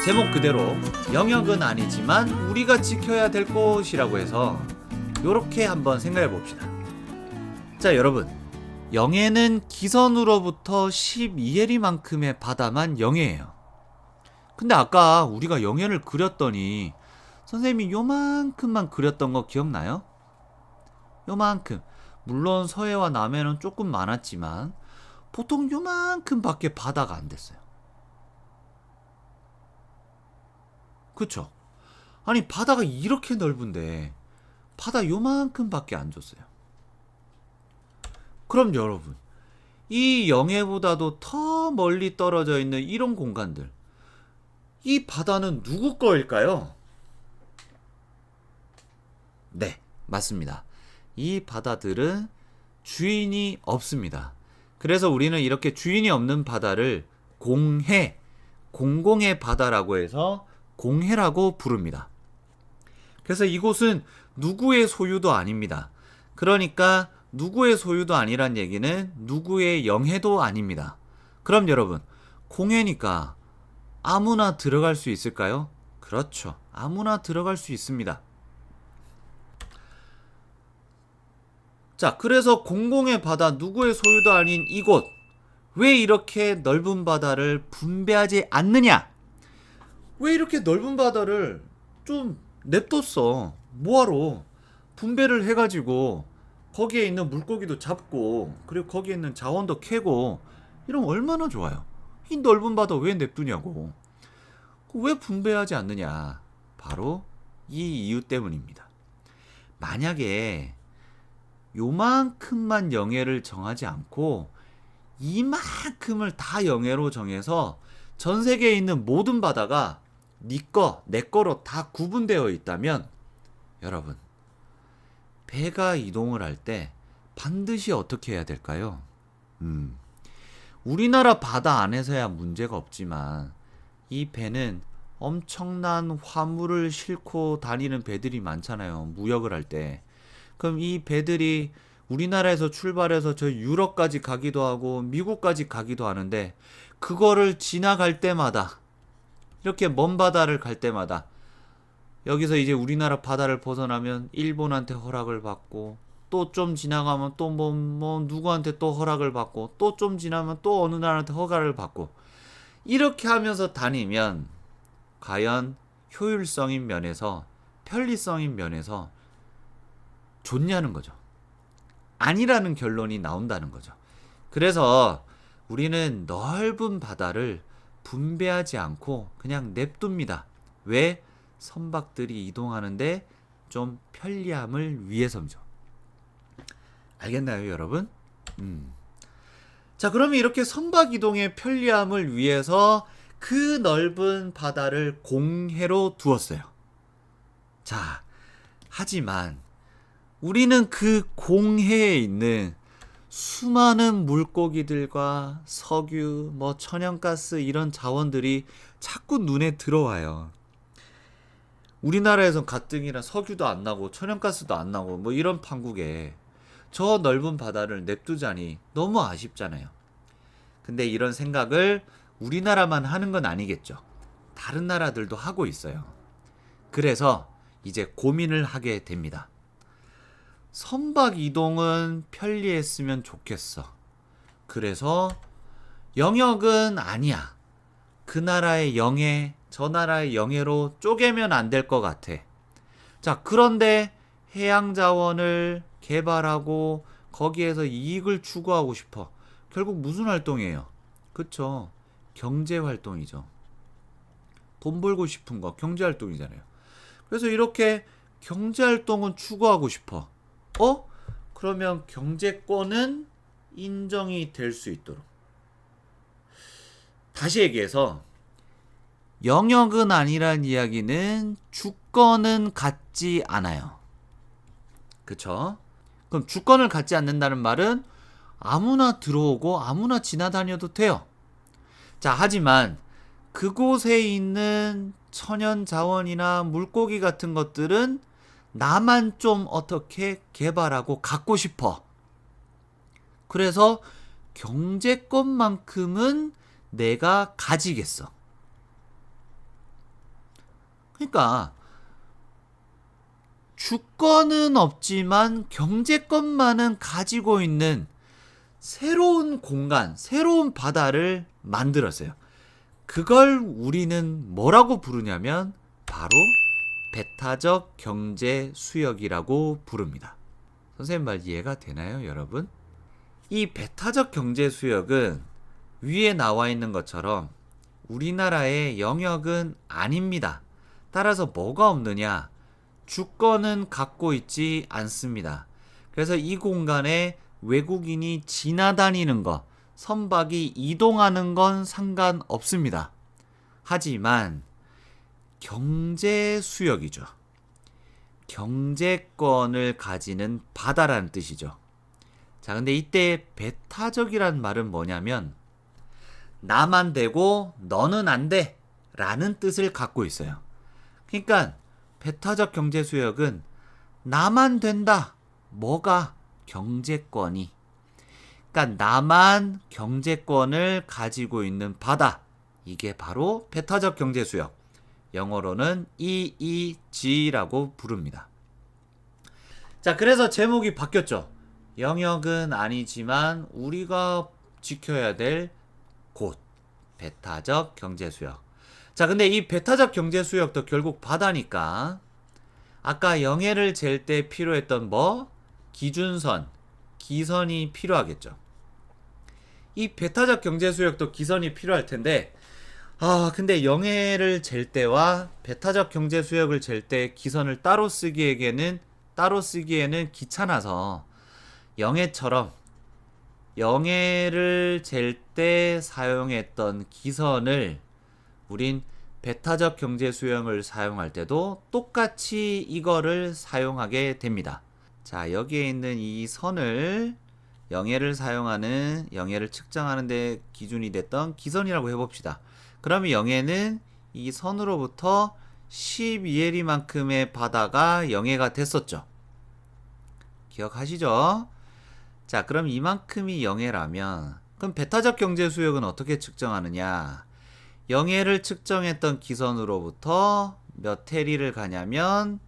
제목 그대로 영역은 아니지만 우리가 지켜야 될 곳이라고 해서 요렇게 한번 생각해 봅시다. 자, 여러분, 영해는 기선으로부터 12해리만큼의 바다만 영해예요. 근데 아까 우리가 영해를 그렸더니 선생님이 요만큼만 그렸던 거 기억나요? 요만큼. 물론 서해와 남해는 조금 많았지만 보통 요만큼 밖에 바다가 안 됐어요. 그쵸? 아니, 바다가 이렇게 넓은데 바다 요만큼 밖에 안 줬어요. 그럼 여러분, 이 영해보다도 더 멀리 떨어져 있는 이런 공간들, 이 바다는 누구 거일까요? 네, 맞습니다. 이 바다들은 주인이 없습니다. 그래서 우리는 이렇게 주인이 없는 바다를 공해, 공공의 바다라고 해서 공해라고 부릅니다. 그래서 이곳은 누구의 소유도 아닙니다. 그러니까 누구의 소유도 아니란 얘기는 누구의 영해도 아닙니다. 그럼 여러분, 공해니까 아무나 들어갈 수 있을까요? 그렇죠. 아무나 들어갈 수 있습니다. 자, 그래서 공공의 바다, 누구의 소유도 아닌 이곳, 왜 이렇게 넓은 바다를 분배하지 않느냐? 왜 이렇게 넓은 바다를 좀 냅뒀어? 뭐하러? 분배를 해가지고 거기에 있는 물고기도 잡고, 그리고 거기에 있는 자원도 캐고, 이러면 얼마나 좋아요. 이 넓은 바다 왜 냅두냐고. 왜 분배하지 않느냐? 바로 이 이유 때문입니다. 만약에 요만큼만 영해를 정하지 않고 이만큼을 다 영해로 정해서 전 세계에 있는 모든 바다가 네 거, 내 거로 다 구분되어 있다면, 여러분, 배가 이동을 할 때 반드시 어떻게 해야 될까요? 우리나라 바다 안에서야 문제가 없지만 이 배는 엄청난 화물을 싣고 다니는 배들이 많잖아요. 무역을 할 때. 그럼 이 배들이 우리나라에서 출발해서 저 유럽까지 가기도 하고 미국까지 가기도 하는데, 그거를 지나갈 때마다, 이렇게 먼 바다를 갈 때마다 여기서 이제 우리나라 바다를 벗어나면 일본한테 허락을 받고, 또 좀 지나가면 또 뭐 누구한테 또 허락을 받고, 또 좀 지나면 또 어느 나라한테 허가를 받고, 이렇게 하면서 다니면 과연 효율성인 면에서, 편리성인 면에서 좋냐는 거죠. 아니라는 결론이 나온다는 거죠. 그래서 우리는 넓은 바다를 분배하지 않고 그냥 냅둡니다. 왜? 선박들이 이동하는데 좀 편리함을 위해서죠. 알겠나요, 여러분? 자, 그러면 이렇게 선박 이동의 편리함을 위해서 그 넓은 바다를 공해로 두었어요. 자, 하지만 우리는 그 공해에 있는 수많은 물고기들과 석유, 천연가스 이런 자원들이 자꾸 눈에 들어와요. 우리나라에선 가뜩이나 석유도 안 나고 천연가스도 안 나고 이런 판국에 저 넓은 바다를 냅두자니 너무 아쉽잖아요. 근데 이런 생각을 우리나라만 하는 건 아니겠죠. 다른 나라들도 하고 있어요. 그래서 이제 고민을 하게 됩니다. 선박 이동은 편리했으면 좋겠어. 그래서 영역은 아니야. 그 나라의 영해, 저 나라의 영해로 쪼개면 안 될 것 같아. 자, 그런데 해양 자원을 개발하고 거기에서 이익을 추구하고 싶어. 결국 무슨 활동이에요? 그쵸? 경제 활동이죠. 돈 벌고 싶은 거 경제 활동이잖아요. 그래서 이렇게 경제 활동은 추구하고 싶어. 그러면 경제권은 인정이 될 수 있도록. 다시 얘기해서 영역은 아니란 이야기는 주권은 갖지 않아요. 그쵸? 그럼 주권을 갖지 않는다는 말은 아무나 들어오고 아무나 지나다녀도 돼요. 자, 하지만 그곳에 있는 천연 자원이나 물고기 같은 것들은 나만 좀 어떻게 개발하고 갖고 싶어. 그래서 경제권만큼은 내가 가지겠어. 그러니까 주권은 없지만 경제권만은 가지고 있는 새로운 공간, 새로운 바다를 만들었어요. 그걸 우리는 뭐라고 부르냐면 바로 배타적 경제 수역이라고 부릅니다. 선생님 말 이해가 되나요, 여러분? 이 배타적 경제 수역은 위에 나와 있는 것처럼 우리나라의 영역은 아닙니다. 따라서 뭐가 없느냐? 주권은 갖고 있지 않습니다. 그래서 이 공간에 외국인이 지나다니는 것, 선박이 이동하는 건 상관없습니다. 하지만 경제 수역이죠. 경제권을 가지는 바다라는 뜻이죠. 자, 근데 이때 배타적이란 말은 뭐냐면 나만 되고 너는 안 돼 라는 뜻을 갖고 있어요. 그러니까 배타적 경제 수역은 나만 된다. 뭐가? 경제권이. 그러니까 나만 경제권을 가지고 있는 바다. 이게 바로 배타적 경제 수역. 영어로는 EEG라고 부릅니다. 자, 그래서 제목이 바뀌었죠. 영역은 아니지만 우리가 지켜야 될 곳. 배타적 경제 수역. 자, 근데 이 배타적 경제 수역도 결국 바다니까 아까 영해를 잴 때 필요했던 뭐? 기준선, 기선이 필요하겠죠. 이 배타적 경제 수역도 기선이 필요할 텐데 근데 영해를 잴 때와 배타적 경제 수역을 잴 때 기선을 따로 쓰기에는 귀찮아서 영해처럼 영해를 잴 때 사용했던 기선을 우린 배타적 경제 수역을 사용할 때도 똑같이 이거를 사용하게 됩니다. 자, 여기에 있는 이 선을 영해를 측정하는 데 기준이 됐던 기선이라고 해봅시다. 그러면 영해는 이 선으로부터 12LE만큼의 바다가 영해가 됐었죠. 기억하시죠? 자, 그럼 이만큼이 영해라면 그럼 배타적 경제 수역은 어떻게 측정하느냐? 영해를 측정했던 기선으로부터 몇 해리를 가냐면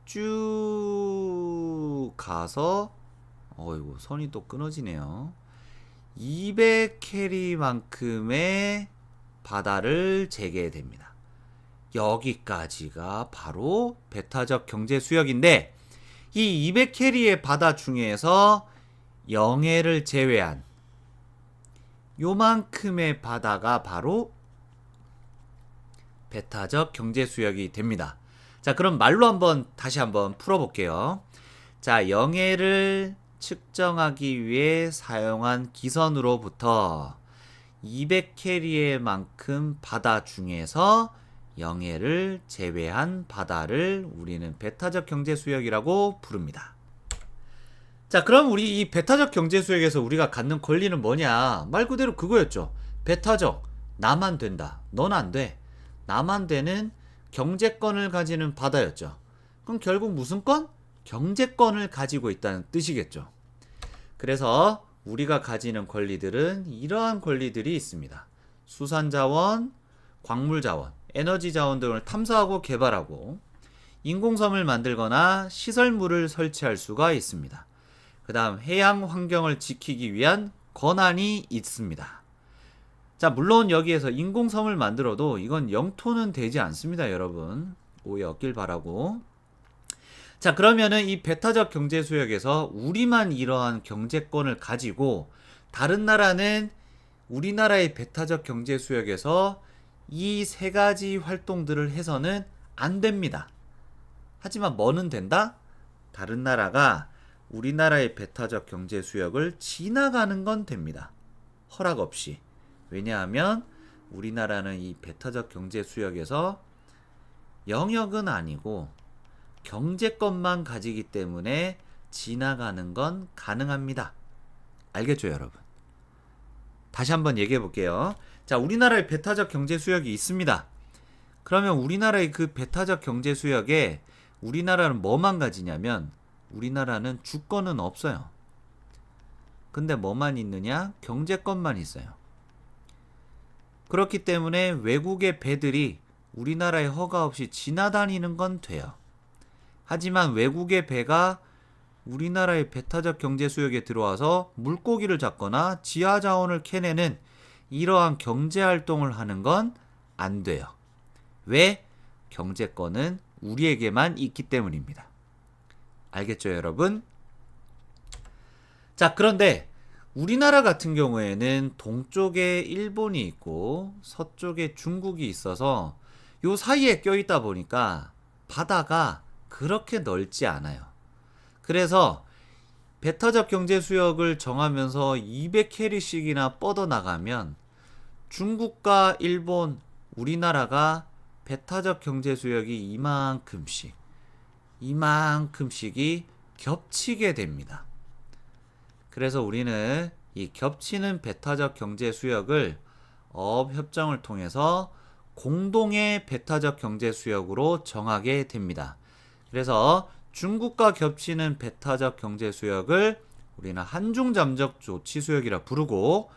쭉 가서 어이구 선이 또 끊어지네요. 200캐리만큼의 바다를 재게 됩니다. 여기까지가 바로 배타적 경제 수역인데 이 200캐리의 바다 중에서 영해를 제외한 요만큼의 바다가 바로 배타적 경제 수역이 됩니다. 자, 그럼 말로 다시 한번 풀어볼게요. 자, 영해를 측정하기 위해 사용한 기선으로부터 200캐리의 만큼 바다 중에서 영해를 제외한 바다를 우리는 배타적 경제 수역이라고 부릅니다. 자, 그럼 우리 이 배타적 경제 수역에서 우리가 갖는 권리는 뭐냐? 말 그대로 그거였죠. 배타적, 나만 된다. 넌 안 돼. 나만 되는 경제권을 가지는 바다였죠. 그럼 결국 무슨 권? 경제권을 가지고 있다는 뜻이겠죠. 그래서 우리가 가지는 권리들은 이러한 권리들이 있습니다. 수산자원, 광물자원, 에너지자원 등을 탐사하고 개발하고 인공섬을 만들거나 시설물을 설치할 수가 있습니다. 그 다음 해양 환경을 지키기 위한 권한이 있습니다. 자, 물론 여기에서 인공섬을 만들어도 이건 영토는 되지 않습니다, 여러분. 오해 없길 바라고. 자, 그러면은 이 배타적 경제 수역에서 우리만 이러한 경제권을 가지고 다른 나라는 우리나라의 배타적 경제 수역에서 이 세 가지 활동들을 해서는 안 됩니다. 하지만 뭐는 된다? 다른 나라가 우리나라의 배타적 경제 수역을 지나가는 건 됩니다. 허락 없이. 왜냐하면 우리나라는 이 배타적 경제 수역에서 영역은 아니고 경제권만 가지기 때문에 지나가는 건 가능합니다. 알겠죠, 여러분? 다시 한번 얘기해 볼게요. 자, 우리나라에 배타적 경제 수역이 있습니다. 그러면 우리나라의 그 배타적 경제 수역에 우리나라는 뭐만 가지냐면 우리나라는 주권은 없어요. 근데 뭐만 있느냐? 경제권만 있어요. 그렇기 때문에 외국의 배들이 우리나라에 허가 없이 지나다니는 건 돼요. 하지만 외국의 배가 우리나라의 배타적 경제 수역에 들어와서 물고기를 잡거나 지하 자원을 캐내는 이러한 경제 활동을 하는 건 안 돼요. 왜? 경제권은 우리에게만 있기 때문입니다. 알겠죠, 여러분? 자, 그런데 우리나라 같은 경우에는 동쪽에 일본이 있고 서쪽에 중국이 있어서 요 사이에 껴있다 보니까 바다가 그렇게 넓지 않아요. 그래서 배타적 경제 수역을 정하면서 200캐리씩이나 뻗어나가면 중국과 일본, 우리나라가 배타적 경제 수역이 이만큼씩이 겹치게 됩니다. 그래서 우리는 이 겹치는 배타적 경제 수역을 어업협정을 통해서 공동의 배타적 경제 수역으로 정하게 됩니다. 그래서 중국과 겹치는 배타적 경제 수역을 우리는 한중잠적 조치 수역이라 부르고,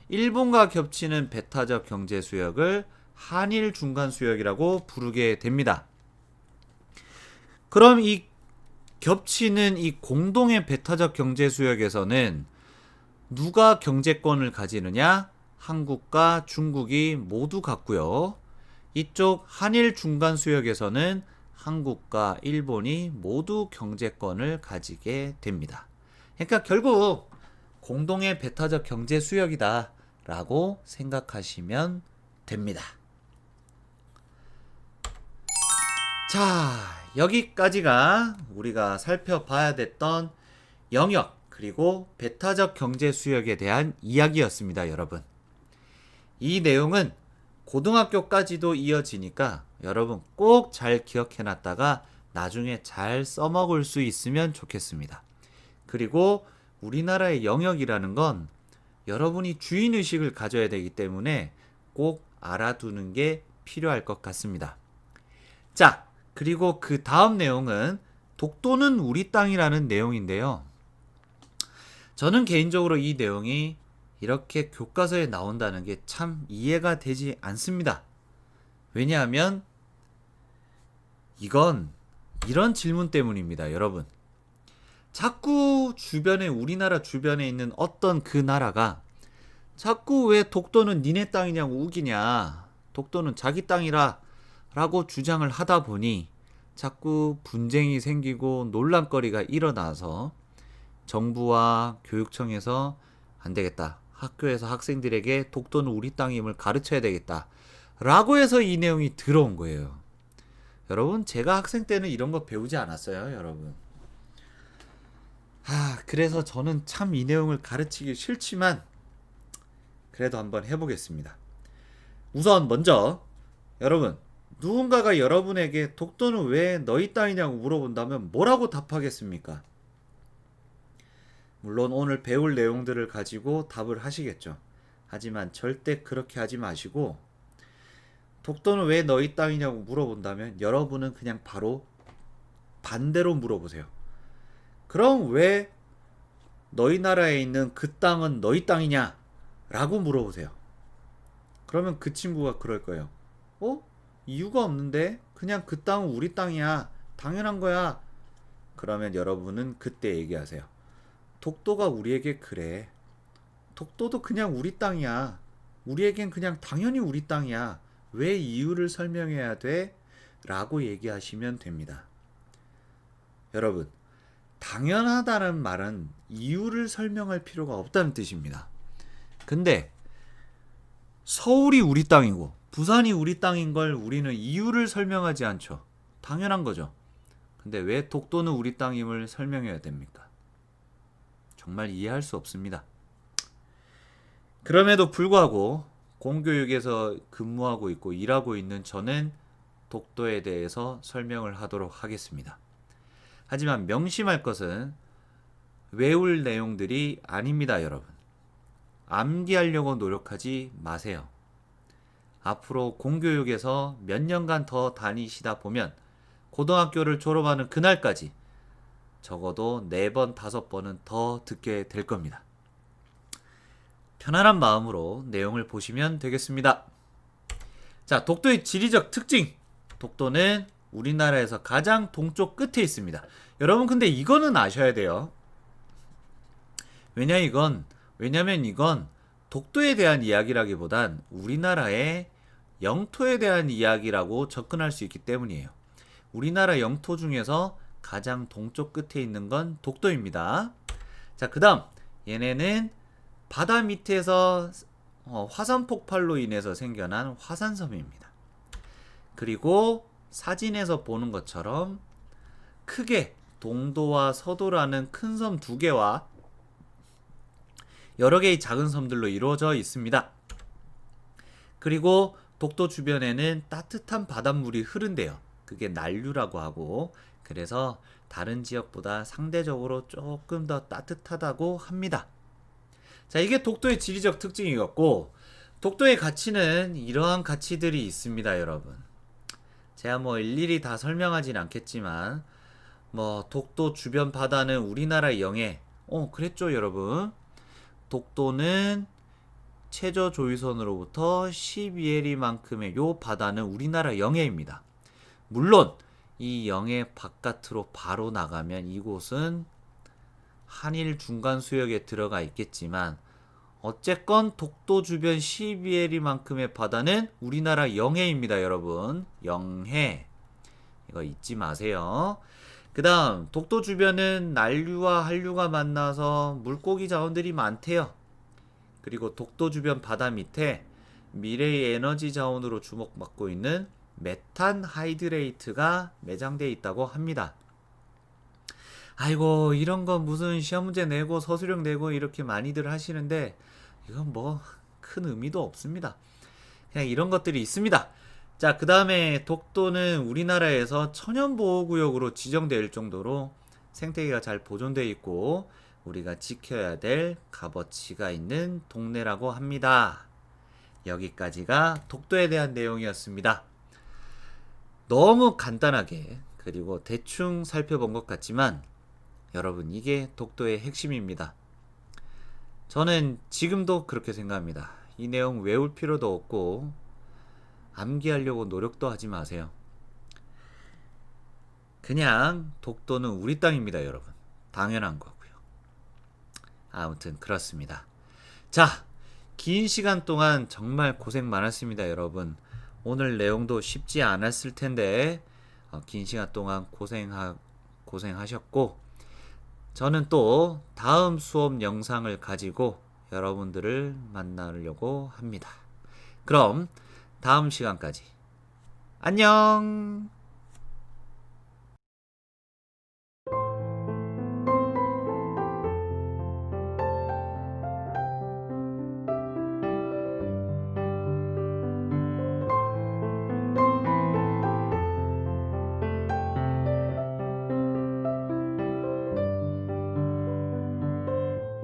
일본과 겹치는 배타적 경제 수역을 한일 중간 수역이라고 부르게 됩니다. 그럼 이 겹치는 이 공동의 배타적 경제 수역에서는 누가 경제권을 가지느냐? 한국과 중국이 모두 갖고요. 이쪽 한일 중간 수역에서는 한국과 일본이 모두 경제권을 가지게 됩니다. 그러니까 결국 공동의 배타적 경제 수역이다 라고 생각하시면 됩니다. 자, 여기까지가 우리가 살펴봐야 됐던 영역 그리고 배타적 경제 수역에 대한 이야기였습니다, 여러분. 이 내용은 고등학교까지도 이어지니까 여러분 꼭 잘 기억해놨다가 나중에 잘 써먹을 수 있으면 좋겠습니다. 그리고 우리나라의 영역이라는 건 여러분이 주인의식을 가져야 되기 때문에 꼭 알아두는 게 필요할 것 같습니다. 자, 그리고 그 다음 내용은 독도는 우리 땅이라는 내용인데요. 저는 개인적으로 이 내용이 이렇게 교과서에 나온다는 게 참 이해가 되지 않습니다. 왜냐하면 이건 이런 질문 때문입니다, 여러분. 자꾸 주변에, 우리나라 주변에 있는 어떤 그 나라가 자꾸 왜 독도는 니네 땅이냐고 우기냐, 독도는 자기 땅이라 라고 주장을 하다 보니 자꾸 분쟁이 생기고 논란거리가 일어나서 정부와 교육청에서 안 되겠다, 학교에서 학생들에게 독도는 우리 땅임을 가르쳐야 되겠다 라고 해서 이 내용이 들어온 거예요. 여러분, 제가 학생 때는 이런 거 배우지 않았어요, 여러분. 그래서 저는 참 이 내용을 가르치기 싫지만 그래도 한번 해보겠습니다. 우선 먼저 여러분, 누군가가 여러분에게 독도는 왜 너희 땅이냐고 물어본다면 뭐라고 답하겠습니까? 물론 오늘 배울 내용들을 가지고 답을 하시겠죠. 하지만 절대 그렇게 하지 마시고, 독도는 왜 너희 땅이냐고 물어본다면 여러분은 그냥 바로 반대로 물어보세요. 그럼 왜 너희 나라에 있는 그 땅은 너희 땅이냐? 라고 물어보세요. 그러면 그 친구가 그럴 거예요. 이유가 없는데? 그냥 그 땅은 우리 땅이야. 당연한 거야. 그러면 여러분은 그때 얘기하세요. 독도가 우리에게 그래. 독도도 그냥 우리 땅이야. 우리에겐 그냥 당연히 우리 땅이야. 왜 이유를 설명해야 돼? 라고 얘기하시면 됩니다. 여러분, 당연하다는 말은 이유를 설명할 필요가 없다는 뜻입니다. 근데 서울이 우리 땅이고 부산이 우리 땅인 걸 우리는 이유를 설명하지 않죠. 당연한 거죠. 근데 왜 독도는 우리 땅임을 설명해야 됩니까? 정말 이해할 수 없습니다. 그럼에도 불구하고 공교육에서 근무하고 있고 일하고 있는 저는 독도에 대해서 설명을 하도록 하겠습니다. 하지만 명심할 것은 외울 내용들이 아닙니다, 여러분. 암기하려고 노력하지 마세요. 앞으로 공교육에서 몇 년간 더 다니시다 보면 고등학교를 졸업하는 그날까지 적어도 4번, 5번은 더 듣게 될 겁니다. 편안한 마음으로 내용을 보시면 되겠습니다. 자, 독도의 지리적 특징. 독도는 우리나라에서 가장 동쪽 끝에 있습니다. 여러분 근데 이거는 아셔야 돼요. 왜냐면 이건 독도에 대한 이야기라기보단 우리나라의 영토에 대한 이야기라고 접근할 수 있기 때문이에요. 우리나라 영토 중에서 가장 동쪽 끝에 있는 건 독도입니다. 자, 그 다음 얘네는 바다 밑에서 화산 폭발로 인해서 생겨난 화산섬입니다. 그리고 사진에서 보는 것처럼 크게 동도와 서도라는 큰 섬 두 개와 여러 개의 작은 섬들로 이루어져 있습니다. 그리고 독도 주변에는 따뜻한 바닷물이 흐른대요. 그게 난류라고 하고, 그래서 다른 지역보다 상대적으로 조금 더 따뜻하다고 합니다. 자, 이게 독도의 지리적 특징이었고, 독도의 가치는 이러한 가치들이 있습니다, 여러분. 제가 뭐 일일이 다 설명하진 않겠지만, 독도 주변 바다는 우리나라 영해. 그랬죠, 여러분. 독도는 최저 조위선으로부터 12해리만큼의 요 바다는 우리나라 영해입니다. 물론 이 영해 바깥으로 바로 나가면 이곳은 한일 중간 수역에 들어가 있겠지만 어쨌건 독도 주변 12해리만큼의 바다는 우리나라 영해입니다, 여러분. 영해. 이거 잊지 마세요. 그 다음 독도 주변은 난류와 한류가 만나서 물고기 자원들이 많대요. 그리고 독도 주변 바다 밑에 미래의 에너지 자원으로 주목받고 있는 메탄 하이드레이트가 매장되어 있다고 합니다. 아이고, 이런 건 무슨 시험 문제 내고 서술형 내고 이렇게 많이들 하시는데 이건 뭐 큰 의미도 없습니다. 그냥 이런 것들이 있습니다. 자, 그 다음에 독도는 우리나라에서 천연보호구역으로 지정될 정도로 생태계가 잘 보존되어 있고 우리가 지켜야 될 값어치가 있는 동네라고 합니다. 여기까지가 독도에 대한 내용이었습니다. 너무 간단하게 그리고 대충 살펴본 것 같지만 여러분, 이게 독도의 핵심입니다. 저는 지금도 그렇게 생각합니다. 이 내용 외울 필요도 없고 암기하려고 노력도 하지 마세요. 그냥 독도는 우리 땅입니다, 여러분. 당연한 거고요. 아무튼 그렇습니다. 자, 긴 시간 동안 정말 고생 많았습니다, 여러분. 오늘 내용도 쉽지 않았을 텐데 긴 시간 동안 고생하셨고 저는 또 다음 수업 영상을 가지고 여러분들을 만나려고 합니다. 그럼 다음 시간까지 안녕.